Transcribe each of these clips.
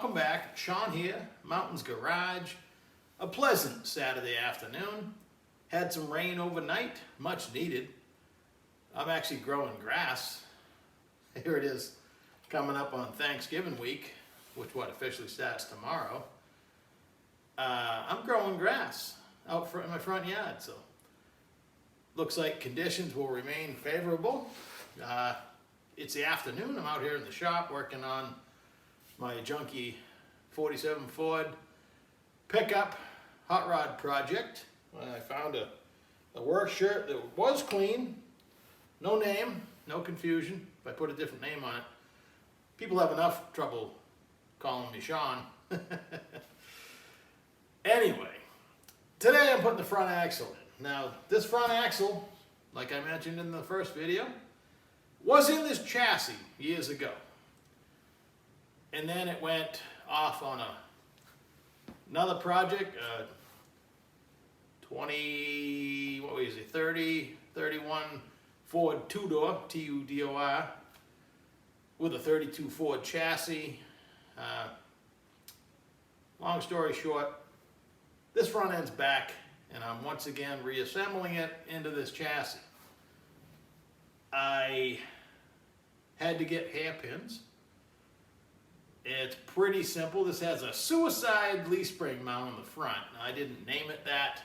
welcome back. Sean here, Mountains Garage. A pleasant Saturday afternoon. Had some rain overnight, much needed. I'm actually growing grass. Here it is, coming up on Thanksgiving week, which officially starts tomorrow. I'm growing grass out front in my front yard, so looks like conditions will remain favorable. It's the afternoon. I'm out here in the shop working on my junky 47 Ford pickup hot rod project. I found a work shirt that was clean, no name, no confusion. If I put a different name on it, people have enough trouble calling me Sean. Anyway, today I'm putting the front axle in. Now, this front axle, like I mentioned in the first video, was in this chassis years ago. And then it went off on another project, 31 Ford two-door, T-U-D-O-R, with a 32 Ford chassis. Long story short, this front end's back, and I'm once again reassembling it into this chassis. I had to get hairpins. It's pretty simple. This has a suicide leaf spring mount on the front. Now, I didn't name it that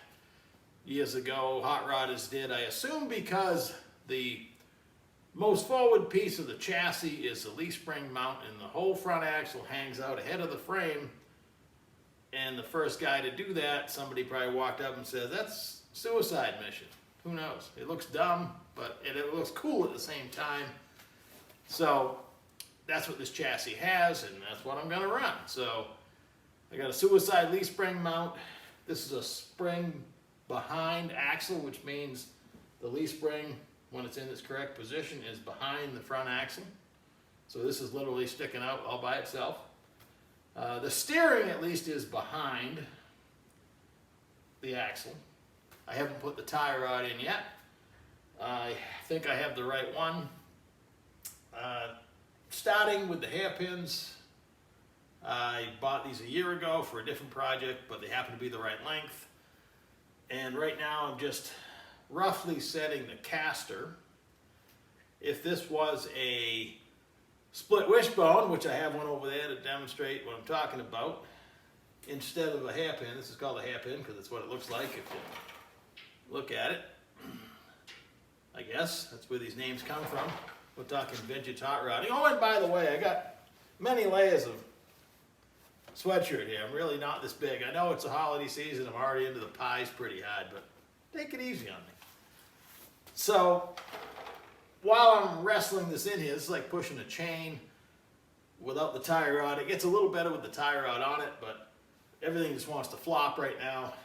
years ago. Hot Rodders did. I assume because the most forward piece of the chassis is the leaf spring mount, and the whole front axle hangs out ahead of the frame. And the first guy to do that, somebody probably walked up and said, "That's suicide mission." Who knows? It looks dumb, but it looks cool at the same time. So that's what this chassis has, and that's what I'm gonna run. So I got a suicide leaf spring mount. This is a spring behind axle, which means the leaf spring, when it's in its correct position, is behind the front axle. So this is literally sticking out all by itself. The steering, at least, is behind the axle. I haven't put the tie rod in yet. I think I have the right one. Starting with the hairpins, I bought these a year ago for a different project, but they happen to be the right length. And right now I'm just roughly setting the caster. If this was a split wishbone, which I have one over there to demonstrate what I'm talking about, instead of a hairpin, this is called a hairpin because it's what it looks like if you look at it. I guess that's where these names come from. We're talking vintage hot rodding. Oh, and by the way, I got many layers of sweatshirt here. I'm really not this big. I know it's a holiday season. I'm already into the pies pretty hard, but take it easy on me. So while I'm wrestling this in here, it's like pushing a chain without the tie rod. It gets a little better with the tie rod on it, but everything just wants to flop right now.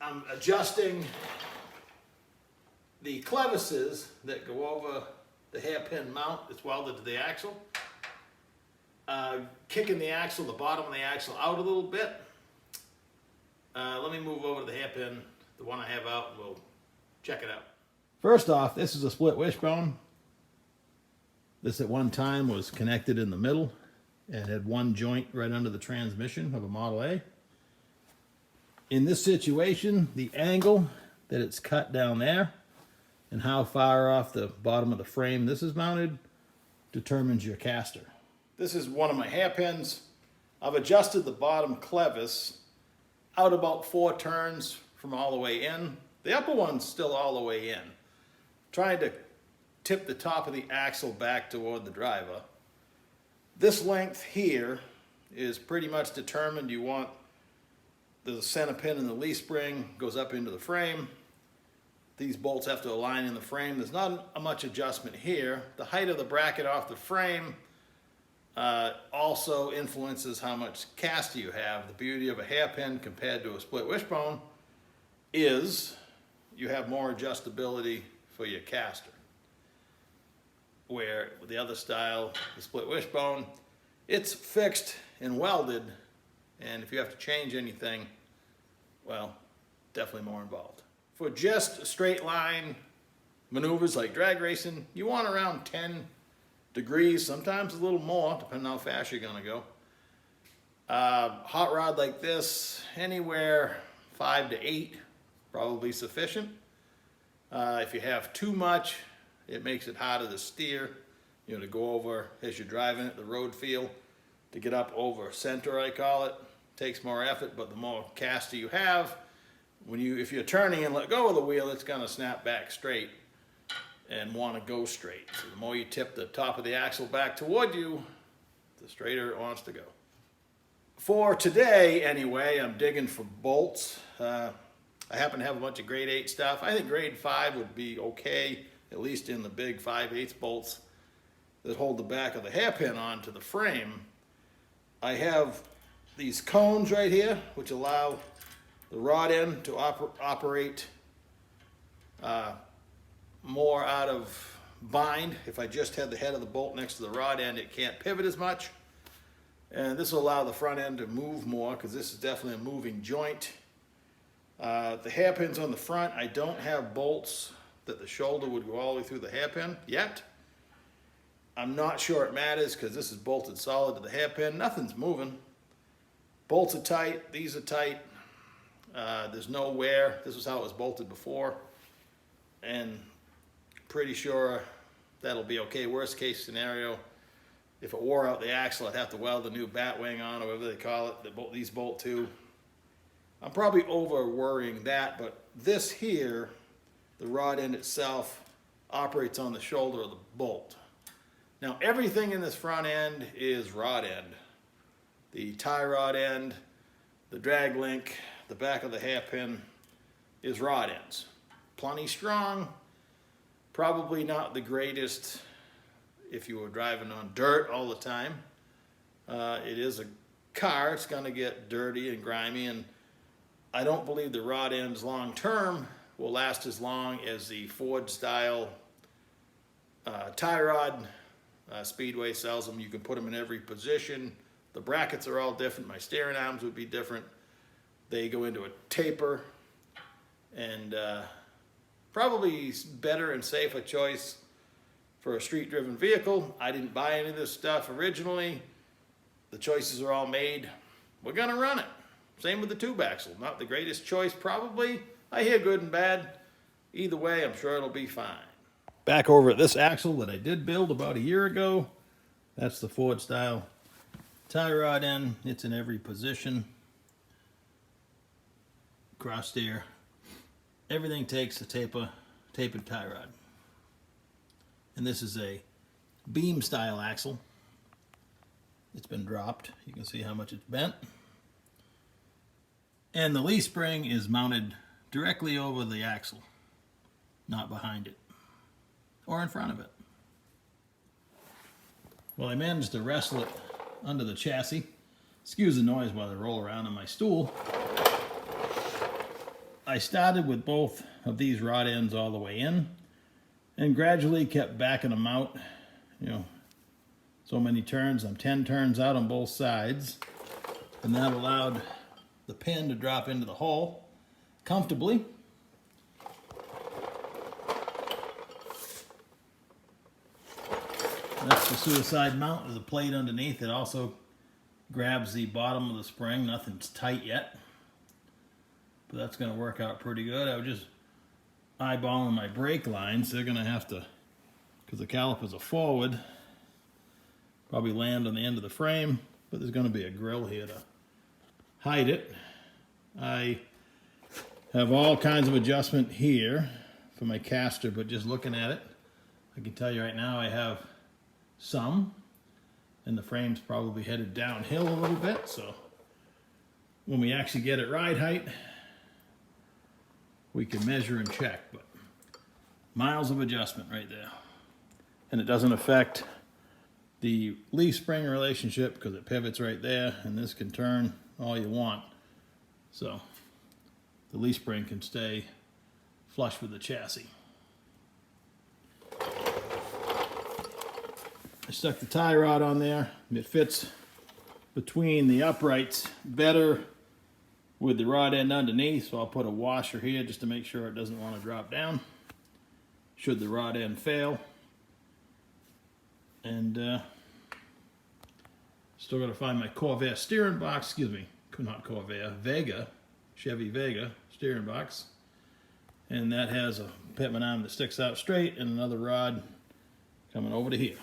I'm adjusting the clevises that go over the hairpin mount that's welded to the axle. Kicking the axle, the bottom of the axle out a little bit. Let me move over to the hairpin, the one I have out, and we'll check it out. First off, this is a split wishbone. This at one time was connected in the middle and had one joint right under the transmission of a Model A. In this situation, the angle that it's cut down there and how far off the bottom of the frame this is mounted determines your caster. This is one of my hairpins. I've adjusted the bottom clevis out about 4 turns from all the way in. The upper one's still all the way in. Trying to tip the top of the axle back toward the driver. This length here is pretty much determined. You want the center pin in the leaf spring goes up into the frame. These bolts have to align in the frame. There's not much adjustment here. The height of the bracket off the frame also influences how much caster you have. The beauty of a hairpin compared to a split wishbone is you have more adjustability for your caster. Where with the other style, the split wishbone, it's fixed and welded, and if you have to change anything, well, definitely more involved. For just straight line maneuvers like drag racing, you want around 10 degrees, sometimes a little more, depending on how fast you're gonna go. Hot rod like this, anywhere 5 to 8, probably sufficient. If you have too much, it makes it harder to steer, you know, to go over as you're driving it, the road feel, to get up over center, I call it. Takes more effort, but the more caster you have, if you're turning and let go of the wheel, it's gonna snap back straight and wanna go straight. So the more you tip the top of the axle back toward you, the straighter it wants to go. For today, anyway, I'm digging for bolts. I happen to have a bunch of grade 8 stuff. I think grade 5 would be okay, at least in the big 5/8 bolts that hold the back of the hairpin onto the frame. I have these cones right here, which allow the rod end to operate more out of bind. If I just had the head of the bolt next to the rod end, it can't pivot as much. And this will allow the front end to move more, because this is definitely a moving joint. The hairpins on the front, I don't have bolts that the shoulder would go all the way through the hairpin yet. I'm not sure it matters, because this is bolted solid to the hairpin. Nothing's moving. Bolts are tight, these are tight. There's no wear. This is how it was bolted before. And pretty sure that'll be okay. Worst case scenario, if it wore out the axle, I'd have to weld a new bat wing on, or whatever they call it, these bolt to. I'm probably over worrying that, but this here, the rod end itself, operates on the shoulder of the bolt. Now everything in this front end is rod end. The tie rod end, the drag link, the back of the hairpin is rod ends. Plenty strong, probably not the greatest if you were driving on dirt all the time. It is a car, it's gonna get dirty and grimy, and I don't believe the rod ends long term will last as long as the Ford style tie rod. Speedway sells them. You can put them in every position. The brackets are all different. My steering arms would be different. They go into a taper, and probably better and safer choice for a street-driven vehicle. I didn't buy any of this stuff originally. The choices are all made. We're gonna run it. Same with the tube axle. Not the greatest choice, probably. I hear good and bad. Either way, I'm sure it'll be fine. Back over at this axle that I did build about a year ago. That's the Ford style tie rod end. It's in every position. Cross steer. Everything takes a tapered tie rod. And this is a beam style axle. It's been dropped. You can see how much it's bent. And the leaf spring is mounted directly over the axle, not behind it or in front of it. Well, I managed to wrestle it under the chassis. Excuse the noise while I roll around on my stool. I started with both of these rod ends all the way in and gradually kept backing them out. You know, so many turns. I'm 10 turns out on both sides, and that allowed the pin to drop into the hole comfortably. That's the suicide mount. There's a plate underneath. It also grabs the bottom of the spring. Nothing's tight yet, but that's going to work out pretty good. I was just eyeballing my brake lines. They're going to have to, because the calipers are forward, probably land on the end of the frame, but there's going to be a grill here to hide it. I have all kinds of adjustment here for my caster, but just looking at it, I can tell you right now I have some, and the frame's probably headed downhill a little bit, so when we actually get it ride height, we can measure and check, but miles of adjustment right there. And it doesn't affect the leaf spring relationship because it pivots right there, and this can turn all you want. So the leaf spring can stay flush with the chassis. I stuck the tie rod on there. It fits between the uprights better with the rod end underneath, so I'll put a washer here just to make sure it doesn't want to drop down should the rod end fail. And still got to find my Corvair steering box, excuse me, not Corvair, Vega, Chevy Vega steering box. And that has a pitman arm that sticks out straight and another rod coming over to here,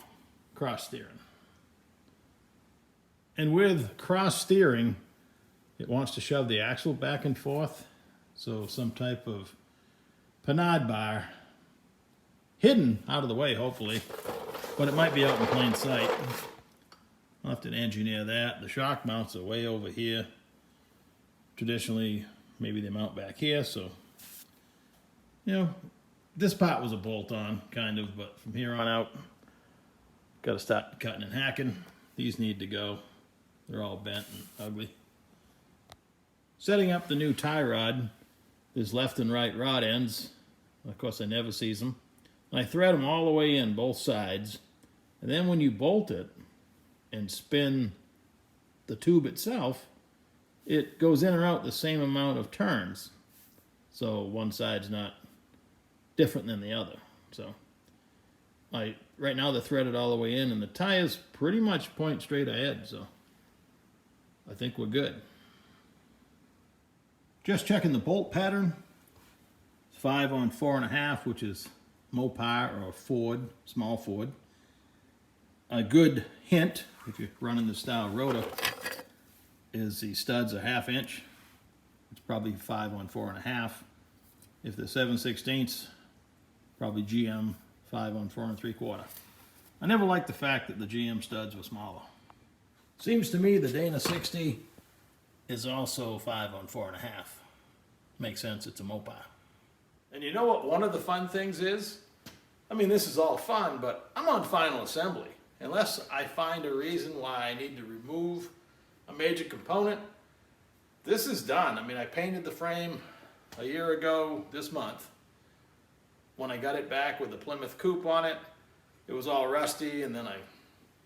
cross steering. And with cross steering, it wants to shove the axle back and forth. So some type of panade bar, hidden out of the way hopefully, but it might be out in plain sight. I'll have to engineer that. The shock mounts are way over here. Traditionally, maybe they mount back here, so, you know, this part was a bolt-on, kind of, but from here on out, got to start cutting and hacking. These need to go. They're all bent and ugly. Setting up the new tie rod, there's left and right rod ends. Of course, I never sees them. And I thread them all the way in, both sides. And then when you bolt it and spin the tube itself, it goes in or out the same amount of turns. So one side's not different than the other. So right now they're threaded all the way in, and the tires pretty much point straight ahead. So I think we're good. Just checking the bolt pattern. It's 5 on 4.5, which is Mopar or Ford, small Ford. A good hint, if you're running the style rotor, is the studs are 1/2 inch. It's probably 5 on 4.5. If they're 7/16, probably GM 5 on 4 3/4. I never liked the fact that the GM studs were smaller. Seems to me the Dana 60 is also 5 on 4.5. Makes sense, it's a Mopar. And you know what one of the fun things is? I mean, this is all fun, but I'm on final assembly. Unless I find a reason why I need to remove a major component, this is done. I mean, I painted the frame a year ago this month. When I got it back with the Plymouth coupe on it, it was all rusty, and then I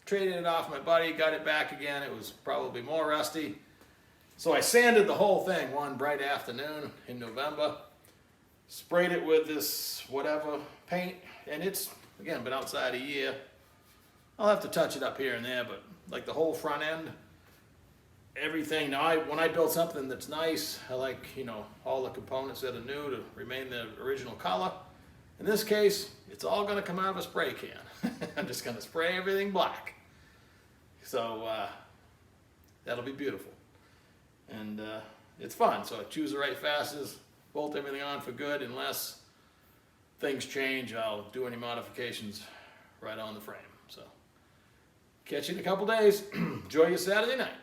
traded it off my buddy, got it back again. It was probably more rusty. So I sanded the whole thing one bright afternoon in November, sprayed it with this whatever paint, and it's, again, been outside a year. I'll have to touch it up here and there, but like the whole front end, everything. Now, when I build something that's nice, I like, you know, all the components that are new to remain the original color. In this case, it's all going to come out of a spray can. I'm just going to spray everything black. So that'll be beautiful. And it's fun. So I choose the right fasteners, bolt everything on for good. Unless things change, I'll do any modifications right on the frame. So catch you in a couple days. Enjoy your Saturday night.